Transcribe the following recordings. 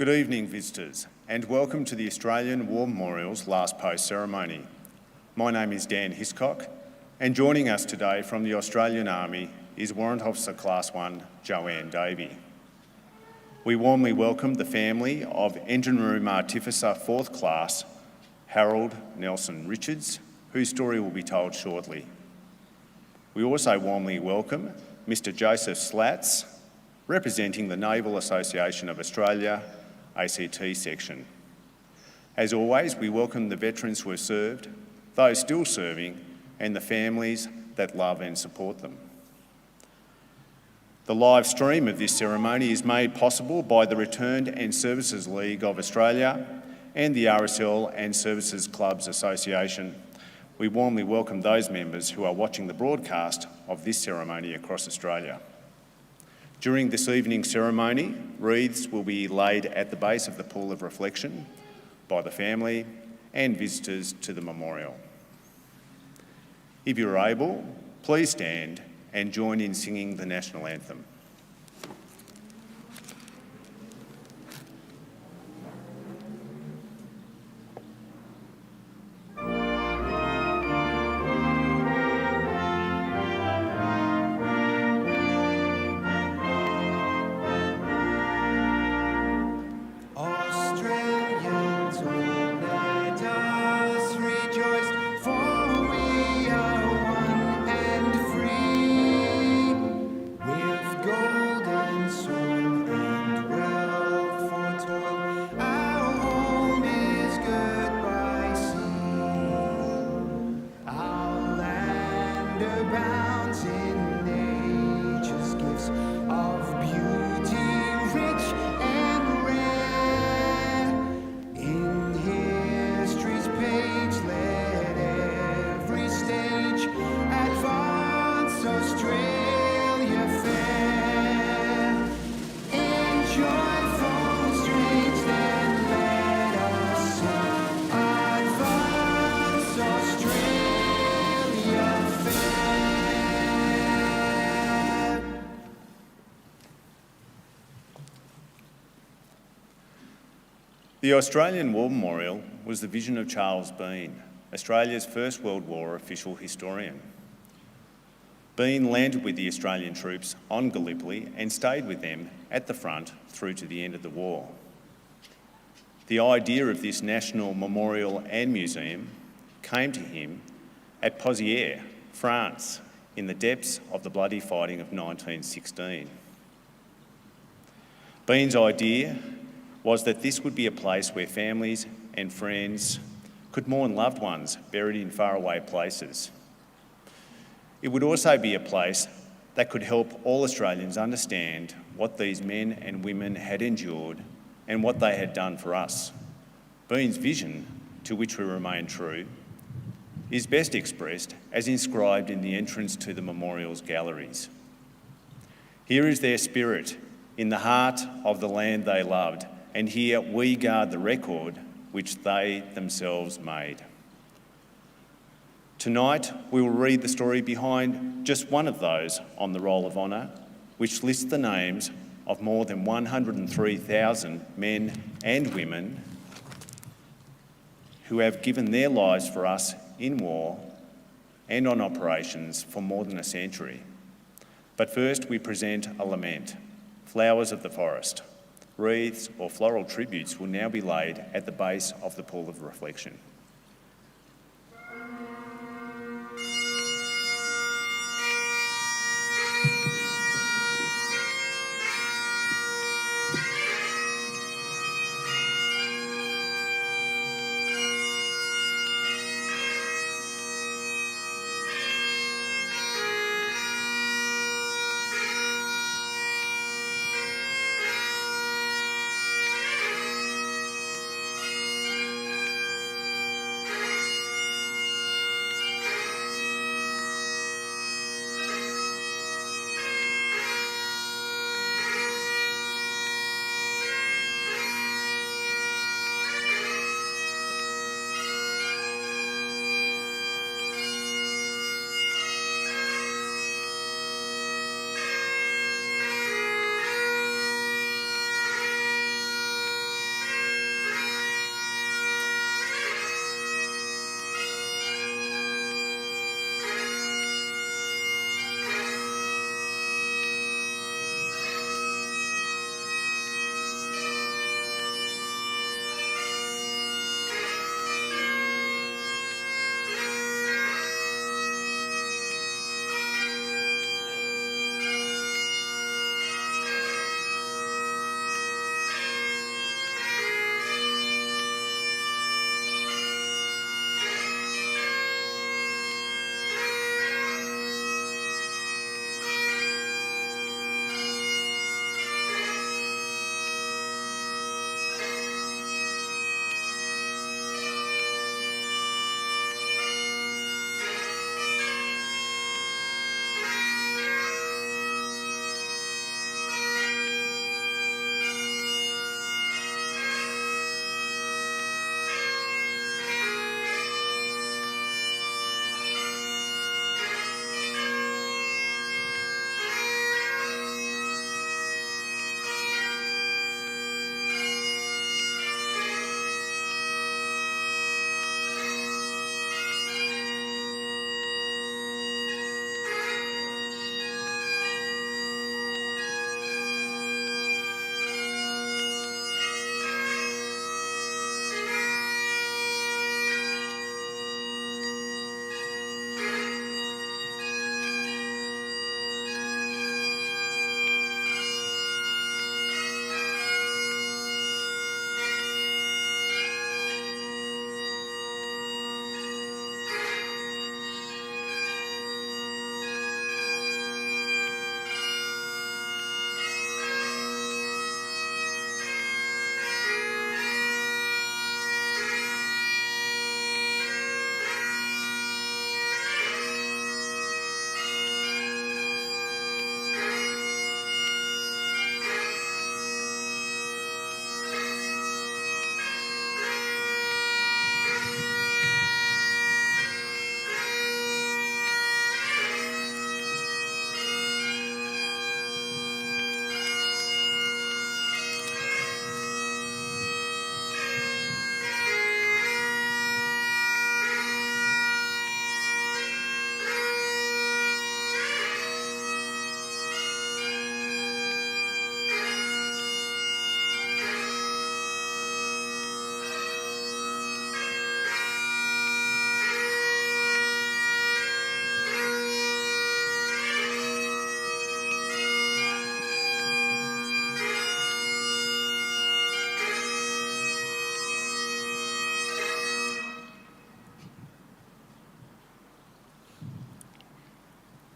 Good evening, visitors, and welcome to the Australian War Memorial's last post ceremony. My name is Dan Hiscock, and joining us today from the Australian Army is Warrant Officer Class 1 Joanne Davey. We warmly welcome the family of Engine Room Artificer 4th Class Harold Nelson Richards, whose story will be told shortly. We also warmly welcome Mr Joseph Slats, representing the Naval Association of Australia, ACT section. As always, we welcome the veterans who have served, those still serving, and the families that love and support them. The live stream of this ceremony is made possible by the Returned and Services League of Australia and the RSL and Services Clubs Association. We warmly welcome those members who are watching the broadcast of this ceremony across Australia. During this evening's ceremony, wreaths will be laid at the base of the pool of reflection by the family and visitors to the memorial. If you're able, please stand and join in singing the national anthem. The Australian War Memorial was the vision of Charles Bean, Australia's First World War official historian. Bean landed with the Australian troops on Gallipoli and stayed with them at the front through to the end of the war. The idea of this national memorial and museum came to him at Pozières, France, in the depths of the bloody fighting of 1916. Bean's idea was that this would be a place where families and friends could mourn loved ones buried in faraway places. It would also be a place that could help all Australians understand what these men and women had endured and what they had done for us. Bean's vision, to which we remain true, is best expressed as inscribed in the entrance to the memorial's galleries. Here is their spirit in the heart of the land they loved, and here we guard the record which they themselves made. Tonight, we will read the story behind just one of those on the Roll of Honour, which lists the names of more than 103,000 men and women who have given their lives for us in war and on operations for more than a century. But first, we present a lament, Flowers of the Forest. Wreaths or floral tributes will now be laid at the base of the pool of reflection.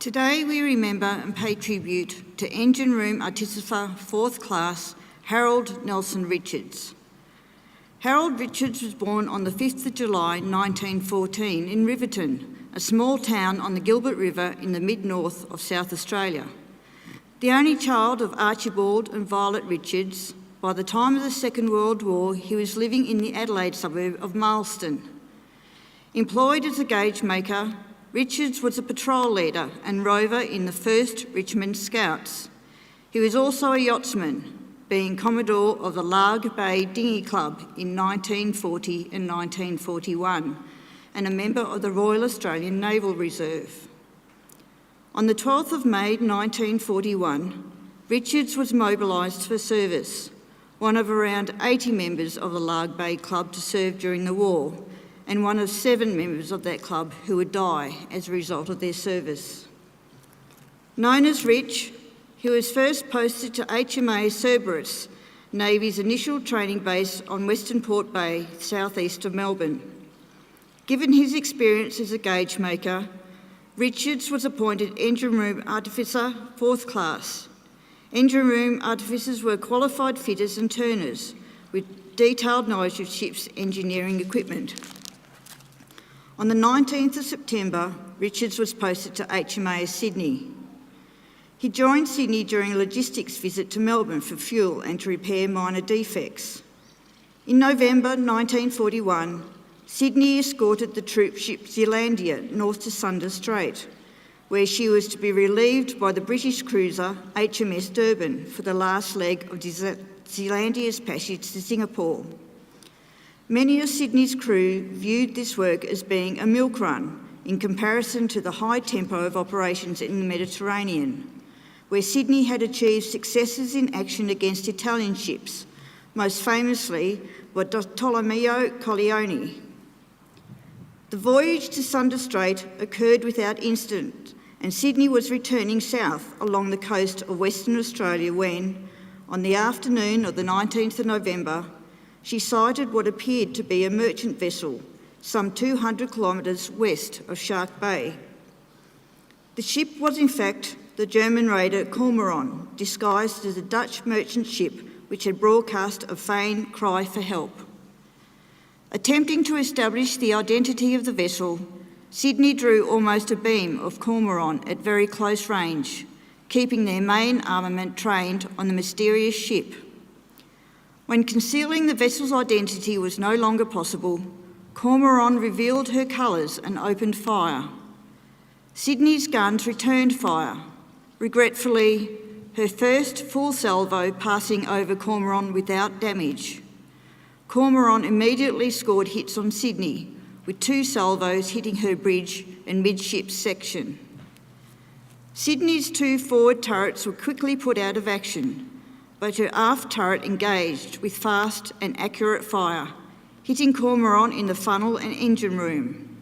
Today we remember and pay tribute to Engine Room Artificer 4th Class Harold Nelson Richards. Harold Richards was born on the 5th of July 1914 in Riverton, a small town on the Gilbert River in the mid-north of South Australia. The only child of Archibald and Violet Richards, by the time of the Second World War he was living in the Adelaide suburb of Marsden. Employed as a gauge maker, Richards was a patrol leader and rover in the 1st Richmond Scouts. He was also a yachtsman, being Commodore of the Larg Bay Dinghy Club in 1940 and 1941, and a member of the Royal Australian Naval Reserve. On the 12th of May 1941, Richards was mobilised for service, one of around 80 members of the Larg Bay Club to serve during the war, and one of 7 members of that club who would die as a result of their service. Known as Rich, he was first posted to HMA Cerberus, Navy's initial training base on Western Port Bay, southeast of Melbourne. Given his experience as a gauge maker, Richards was appointed Engine Room Artificer 4th Class. Engine Room Artificers were qualified fitters and turners with detailed knowledge of ships' engineering equipment. On the 19th of September, Richards was posted to HMAS Sydney. He joined Sydney during a logistics visit to Melbourne for fuel and to repair minor defects. In November 1941, Sydney escorted the troop ship Zealandia north to Sunda Strait, where she was to be relieved by the British cruiser HMS Durban for the last leg of Zealandia's passage to Singapore. Many of Sydney's crew viewed this work as being a milk run in comparison to the high tempo of operations in the Mediterranean, where Sydney had achieved successes in action against Italian ships, most famously Bartolomeo Colleoni. The voyage to Sunda Strait occurred without incident, and Sydney was returning south along the coast of Western Australia when, on the afternoon of the 19th of November, she sighted what appeared to be a merchant vessel some 200 kilometres west of Shark Bay. The ship was in fact the German raider Cormoran, disguised as a Dutch merchant ship which had broadcast a feigned cry for help. Attempting to establish the identity of the vessel, Sydney drew almost a beam of Cormoran at very close range, keeping their main armament trained on the mysterious ship. When concealing the vessel's identity was no longer possible, Cormoran revealed her colours and opened fire. Sydney's guns returned fire, regretfully, her first full salvo passing over Cormoran without damage. Cormoran immediately scored hits on Sydney, with 2 salvos hitting her bridge and midship section. Sydney's 2 forward turrets were quickly put out of action, but her aft turret engaged with fast and accurate fire, hitting Cormoran in the funnel and engine room.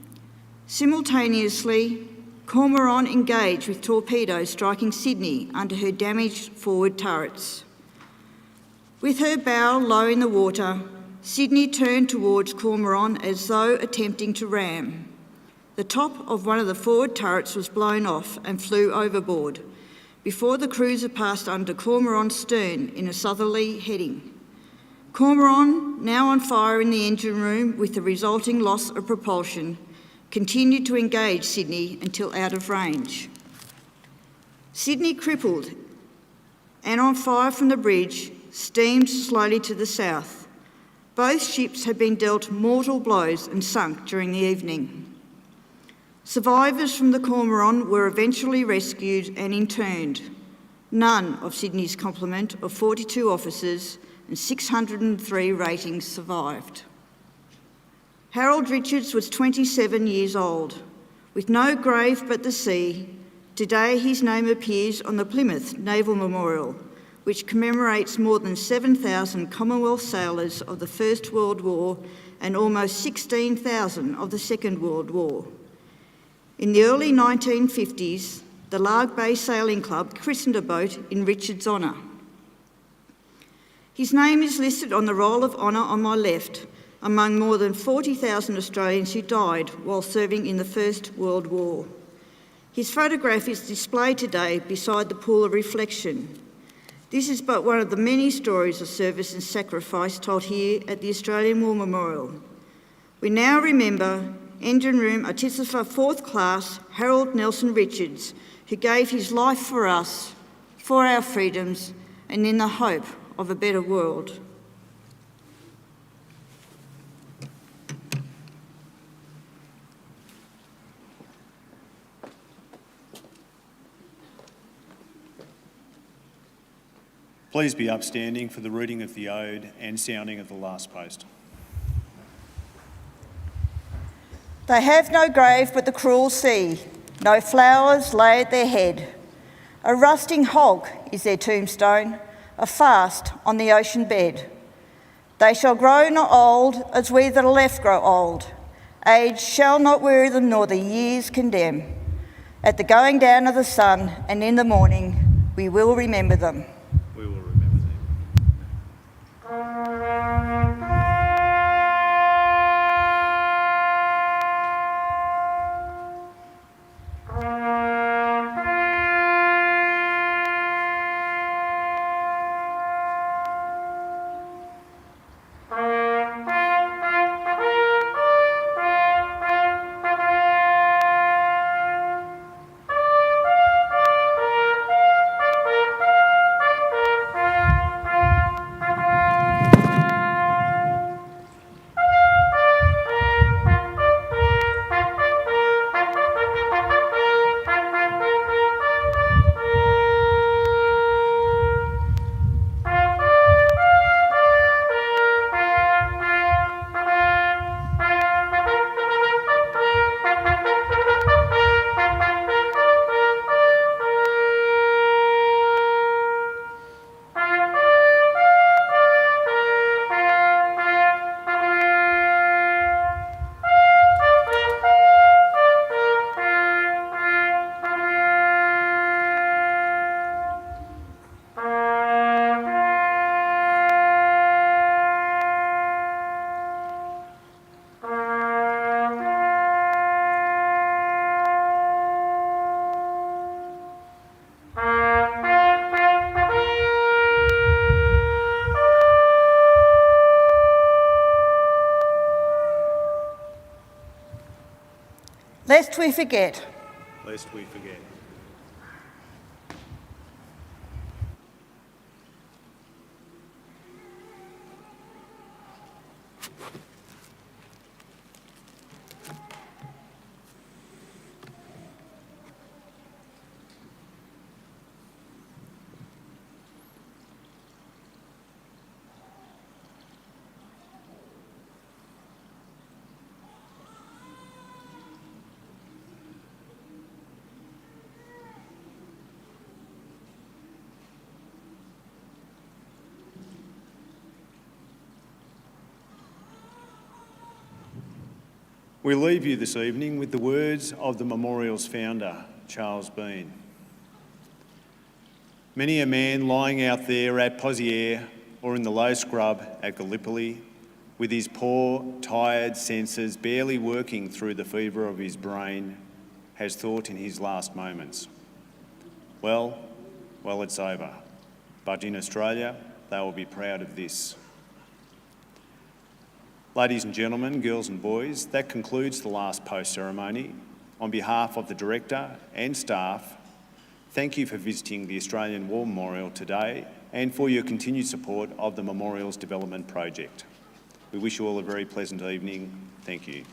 Simultaneously, Cormoran engaged with torpedoes striking Sydney under her damaged forward turrets. With her bow low in the water, Sydney turned towards Cormoran as though attempting to ram. The top of one of the forward turrets was blown off and flew overboard, before the cruiser passed under Cormoran's stern in a southerly heading. Cormoran, now on fire in the engine room with the resulting loss of propulsion, continued to engage Sydney until out of range. Sydney, crippled and on fire from the bridge, steamed slowly to the south. Both ships had been dealt mortal blows and sunk during the evening. Survivors from the Cormoran were eventually rescued and interned. None of Sydney's complement of 42 officers and 603 ratings survived. Harold Richards was 27 years old. With no grave but the sea, today his name appears on the Plymouth Naval Memorial, which commemorates more than 7,000 Commonwealth sailors of the First World War and almost 16,000 of the Second World War. In the early 1950s, the Larg Bay Sailing Club christened a boat in Richards' honour. His name is listed on the Roll of Honour on my left, among more than 40,000 Australians who died while serving in the First World War. His photograph is displayed today beside the pool of reflection. This is but one of the many stories of service and sacrifice told here at the Australian War Memorial. We now remember Engine Room Artificer 4th Class Harold Nelson Richards, who gave his life for us, for our freedoms, and in the hope of a better world. Please be upstanding for the reading of the ode and sounding of the last post. They have no grave but the cruel sea, no flowers lay at their head. A rusting hog is their tombstone, a fast on the ocean bed. They shall grow not old as we that are left grow old. Age shall not weary them nor the years condemn. At the going down of the sun and in the morning, we will remember them. We will remember them. Lest we forget. Lest we forget. We leave you this evening with the words of the memorial's founder, Charles Bean. Many a man lying out there at Pozières or in the low scrub at Gallipoli, with his poor, tired senses barely working through the fever of his brain, has thought in his last moments, well, it's over. But in Australia, they will be proud of this. Ladies and gentlemen, girls and boys, that concludes the last post ceremony. On behalf of the Director and staff, thank you for visiting the Australian War Memorial today and for your continued support of the Memorial's development project. We wish you all a very pleasant evening. Thank you.